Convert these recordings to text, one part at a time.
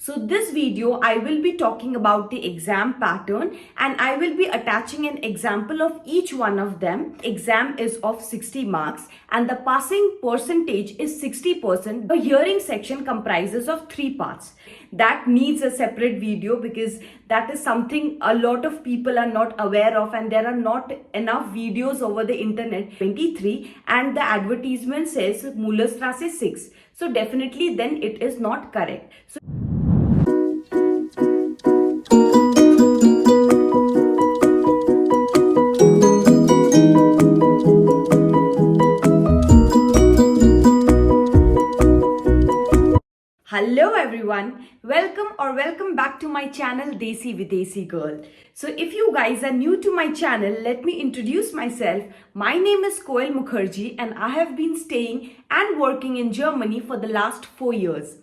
So this video, I will be talking about the exam pattern and I will be attaching an example of each one of them. Exam is of 60 marks and the passing percentage is 60%. The hearing section comprises of 3 parts. That needs a separate video because that is something a lot of people are not aware of and there are not enough videos over the internet. 23 and the advertisement says Mullerstrasse 6. So definitely then it is not correct. Hello everyone, welcome back to my channel Desi Videsi Girl. So if you guys are new to my channel, let me introduce myself. My name is Goethe Mukherjee and I have been staying and working in Germany for the last 4 years.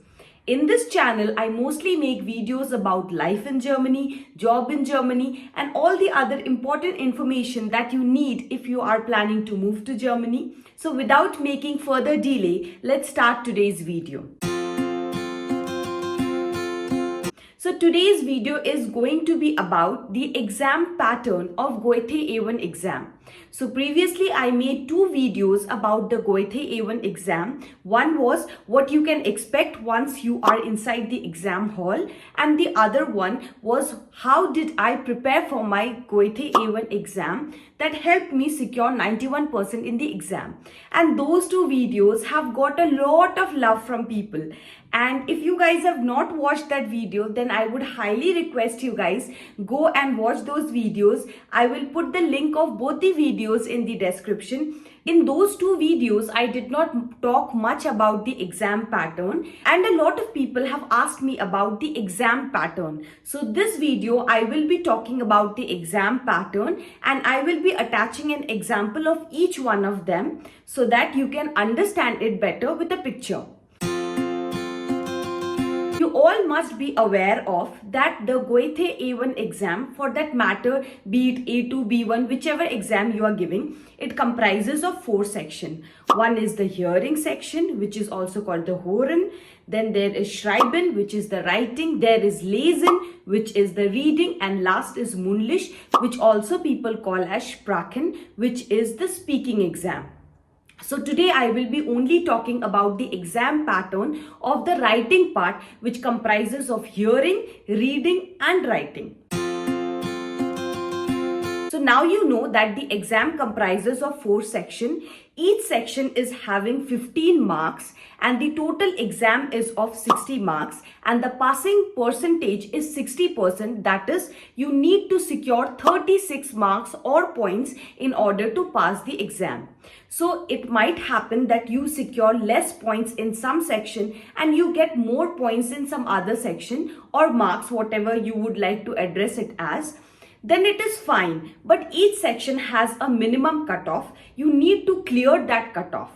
In this channel, I mostly make videos about life in Germany, job in Germany, and all the other important information that you need if you are planning to move to Germany. So without making further delay, let's start today's video. So today's video is going to be about the exam pattern of Goethe A1 exam. So previously I made 2 videos about the Goethe A1 exam. One was what you can expect once you are inside the exam hall and the other one was how did I prepare for my Goethe A1 exam that helped me secure 91% in the exam. And those 2 videos have got a lot of love from people. And if you guys have not watched that video, then I would highly request you guys go and watch those videos. I will put the link of both the videos in the description. In those 2 videos, I did not talk much about the exam pattern and a lot of people have asked me about the exam pattern. So this video, I will be talking about the exam pattern and I will be attaching an example of each one of them so that you can understand it better with a picture. You all must be aware of that the Goethe A1 exam, for that matter, be it A2, B1, whichever exam you are giving, it comprises of 4 sections. One is the hearing section, which is also called the Hören. Then there is Schreiben, which is the writing. There is Lesen, which is the reading. And last is Mündlich, which also people call as Sprachen, which is the speaking exam. So today I will be only talking about the exam pattern of the writing part, which comprises of hearing, reading and writing. So now you know that the exam comprises of 4 sections. Each section is having 15 marks and the total exam is of 60 marks and the passing percentage is 60%. That is, you need to secure 36 marks or points in order to pass the exam. So it might happen that you secure less points in some section and you get more points in some other section or marks, whatever you would like to address it as. Then it is fine, but each section has a minimum cutoff. You need to clear that cutoff.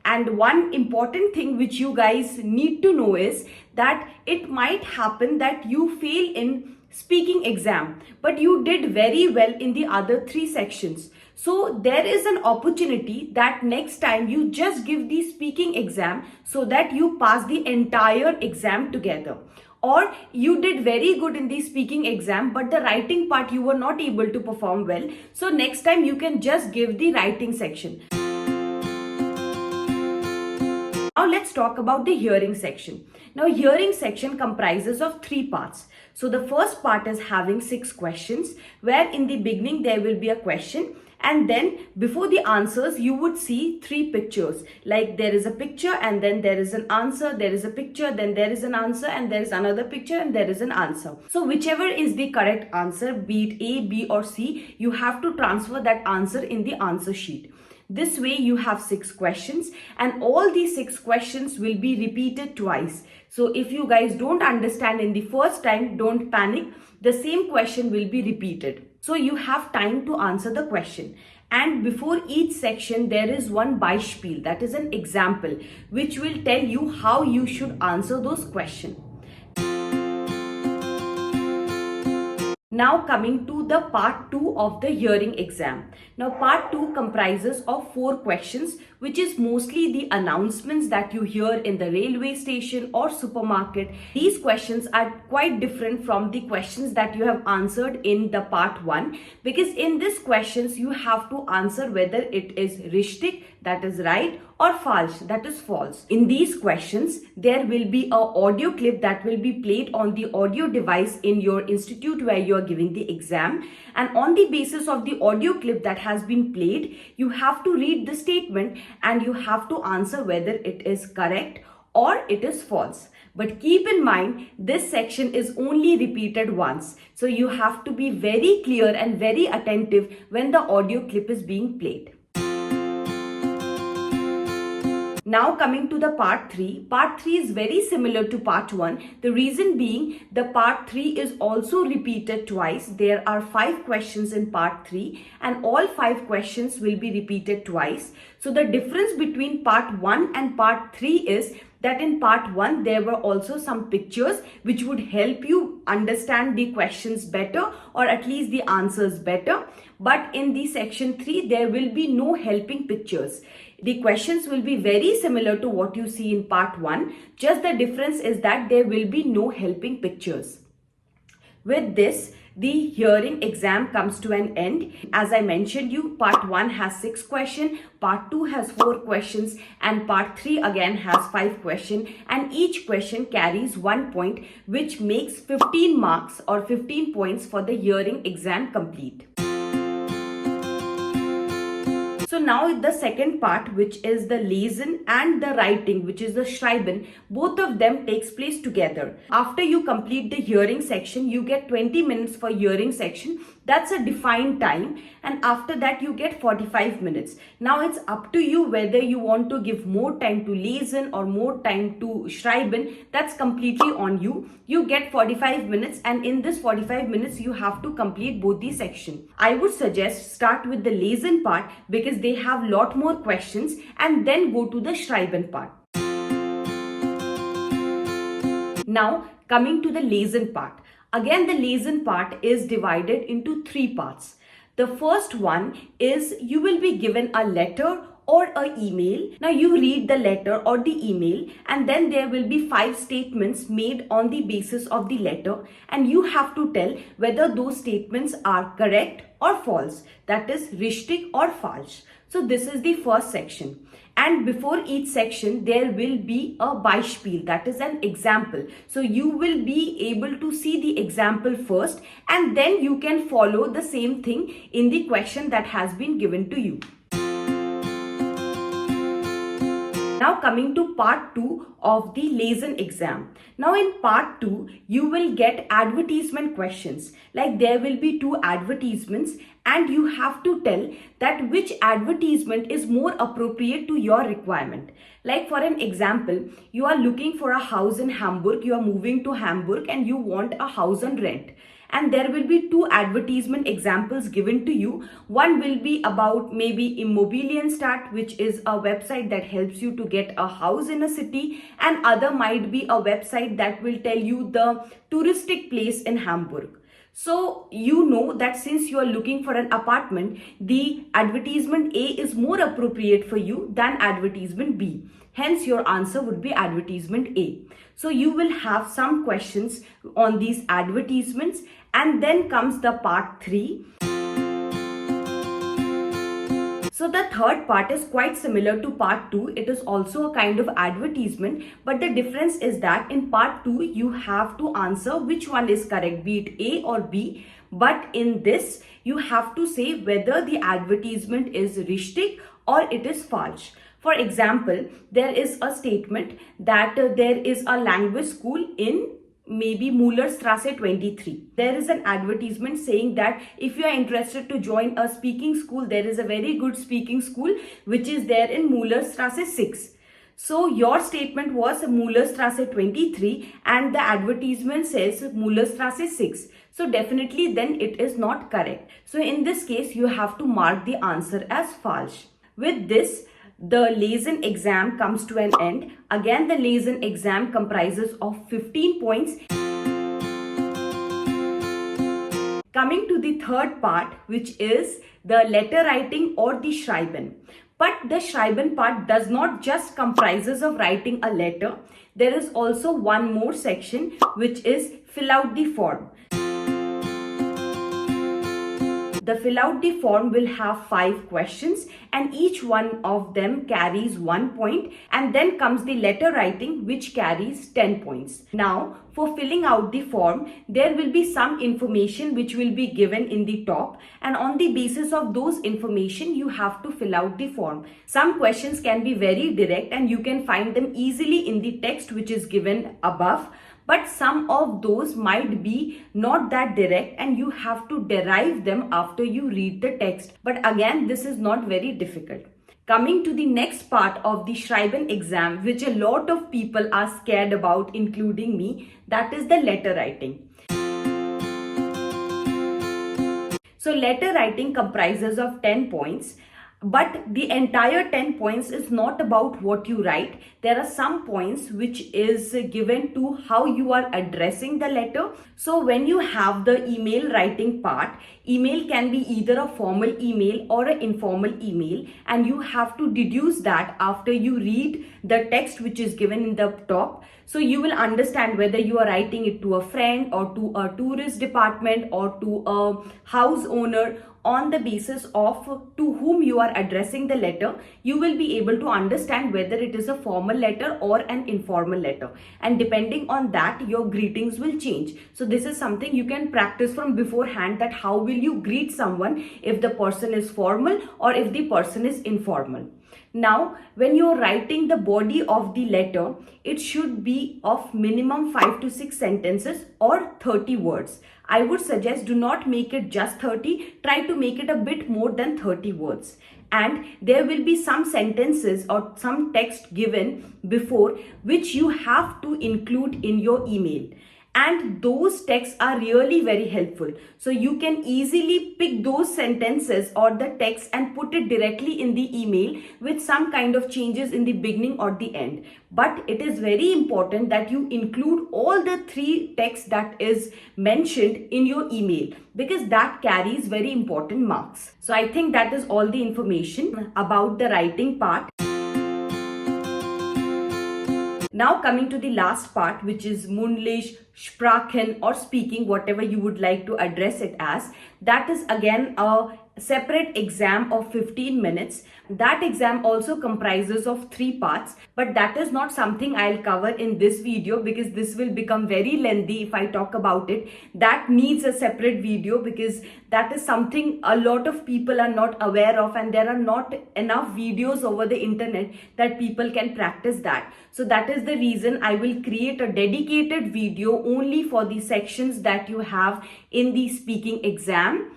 And one important thing which you guys need to know is that it might happen that you fail in speaking exam, but you did very well in the other 3 sections. So there is an opportunity that next time you just give the speaking exam so that you pass the entire exam together. Or you did very good in the speaking exam, but the writing part you were not able to perform well. So next time you can just give the writing section. Now let's talk about the hearing section. Now hearing section comprises of 3 parts. So the first part is having 6 questions, where in the beginning there will be a question. And then before the answers, you would see 3 pictures. Like there is a picture and then there is an answer, there is a picture, then there is an answer and there is another picture and there is an answer. So whichever is the correct answer, be it A, B or C, you have to transfer that answer in the answer sheet. This way you have 6 questions and all these 6 questions will be repeated twice. So if you guys don't understand in the first time, don't panic. The same question will be repeated. So you have time to answer the question. And before each section, there is one Beispiel, that is an example, which will tell you how you should answer those questions. Now coming to the part 2 of the hearing exam. Now part 2 comprises of 4 questions, which is mostly the announcements that you hear in the railway station or supermarket. These questions are quite different from the questions that you have answered in the part 1, because in these questions you have to answer whether it is richtig, that is right, or false, that is false. In these questions, there will be a audio clip that will be played on the audio device in your institute where you are giving the exam, and on the basis of the audio clip that has been played, you have to read the statement and you have to answer whether it is correct or it is false. But keep in mind, this section is only repeated once, so you have to be very clear and very attentive when the audio clip is being played. Now coming to the part 3. Part 3 is very similar to part 1. The reason being, the part 3 is also repeated twice. There are 5 questions in part 3 and all 5 questions will be repeated twice. So the difference between part 1 and part 3 is that in part 1 there were also some pictures which would help you understand the questions better, or at least the answers better. But in the section 3 there will be no helping pictures. The questions will be very similar to what you see in part 1, just the difference is that there will be no helping pictures. With this, the hearing exam comes to an end. As I mentioned you, part 1 has 6 questions, part 2 has 4 questions, and part 3 again has 5 questions, and each question carries 1 point, which makes 15 marks or 15 points for the hearing exam complete. So now the second part, which is the lesen and the writing, which is the schreiben, both of them takes place together. After you complete the hearing section, you get 20 minutes for hearing section. That's a defined time, and after that you get 45 minutes. Now it's up to you whether you want to give more time to lesen or more time to schreiben. That's completely on you. You get 45 minutes, and in this 45 minutes you have to complete both the section. I would suggest start with the lesen part because they have lot more questions, and then go to the schreiben part. Now coming to the lesen part. Again, the lesen part is divided into 3 parts. The first one is you will be given a letter or an email. Now you read the letter or the email, and then there will be 5 statements made on the basis of the letter, and you have to tell whether those statements are correct or false, that is richtig or falsch. So this is the first section. And before each section, there will be a Beispiel, that is an example. So you will be able to see the example first, and then you can follow the same thing in the question that has been given to you. Now coming to part 2 of the lesen exam. Now in part 2, you will get advertisement questions. Like there will be 2 advertisements, and you have to tell that which advertisement is more appropriate to your requirement. Like for an example, you are looking for a house in Hamburg, you are moving to Hamburg and you want a house on rent. And there will be 2 advertisement examples given to you. One will be about maybe Immobilienstadt, which is a website that helps you to get a house in a city, and other might be a website that will tell you the touristic place in Hamburg. So you know that since you are looking for an apartment, the advertisement A is more appropriate for you than advertisement B. Hence your answer would be advertisement A. So you will have some questions on these advertisements, and then comes the part 3. So the third part is quite similar to part 2. It is also a kind of advertisement, but the difference is that in part 2 you have to answer which one is correct, be it A or B. But in this you have to say whether the advertisement is richtig or it is falsch. For example, there is a statement that there is a language school in maybe Mullerstrasse 23. There is an advertisement saying that if you are interested to join a speaking school, there is a very good speaking school which is there in Mullerstrasse 6. So your statement was Mullerstrasse 23 and the advertisement says Mullerstrasse 6. So definitely then it is not correct. So in this case, you have to mark the answer as falsch. With this, the lesen exam comes to an end. Again, the lesen exam comprises of 15 points. Coming to the third part, which is the letter writing or the Schreiben. But the Schreiben part does not just comprises of writing a letter. There is also one more section, which is fill out the form. The fill out the form will have 5 questions and each one of them carries 1 point, and then comes the letter writing, which carries 10 points. Now, for filling out the form, there will be some information which will be given in the top, and on the basis of those information, you have to fill out the form. Some questions can be very direct and you can find them easily in the text which is given above. But some of those might be not that direct and you have to derive them after you read the text. But again, this is not very difficult. Coming to the next part of the Schreiben exam, which a lot of people are scared about, including me, that is the letter writing. So letter writing comprises of 10 points. But the entire 10 points is not about what you write. There are some points which is given to how you are addressing the letter. So when you have the email writing part, email can be either a formal email or an informal email, and you have to deduce that after you read the text which is given in the top. So you will understand whether you are writing it to a friend or to a tourist department or to a house owner. On the basis of to whom you are addressing the letter, you will be able to understand whether it is a formal letter or an informal letter. And depending on that, your greetings will change. So this is something you can practice from beforehand, that how will you greet someone if the person is formal or if the person is informal. Now, when you're writing the body of the letter, it should be of minimum 5 to 6 sentences or 30 words. I would suggest do not make it just 30, try to make it a bit more than 30 words. And there will be some sentences or some text given before which you have to include in your email. And those texts are really very helpful. So you can easily pick those sentences or the text and put it directly in the email with some kind of changes in the beginning or the end. But it is very important that you include all the 3 texts that is mentioned in your email, because that carries very important marks. So I think that is all the information about the writing part. Now coming to the last part, which is Mundlich, Sprachen or speaking, whatever you would like to address it as. That is again a separate exam of 15 minutes. That exam also comprises of 3 parts, but that is not something I'll cover in this video because this will become very lengthy if I talk about it. That needs a separate video because that is something a lot of people are not aware of, and there are not enough videos over the internet that people can practice that. So that is the reason I will create a dedicated video only for the sections that you have in the speaking exam.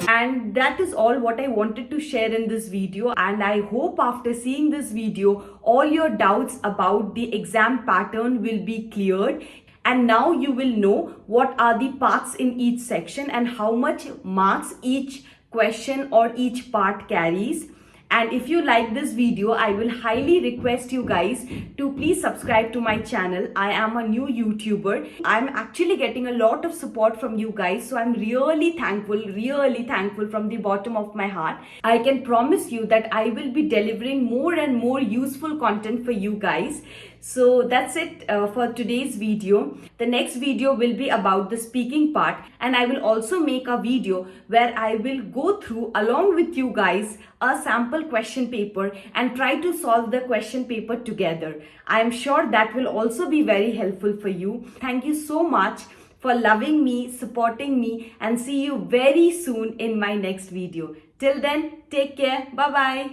And that is all what I wanted to share in this video, and I hope after seeing this video all your doubts about the exam pattern will be cleared, and now you will know what are the parts in each section and how much marks each question or each part carries. And if you like this video, I will highly request you guys to please subscribe to my channel. I am a new YouTuber. I'm actually getting a lot of support from you guys. So I'm really thankful from the bottom of my heart. I can promise you that I will be delivering more and more useful content for you guys. So that's it for today's video. The next video will be about the speaking part, and I will also make a video where I will go through along with you guys a sample question paper and try to solve the question paper together. I am sure that will also be very helpful for you. Thank you so much for loving me, supporting me, and see you very soon in my next video. Till then, take care. Bye-bye.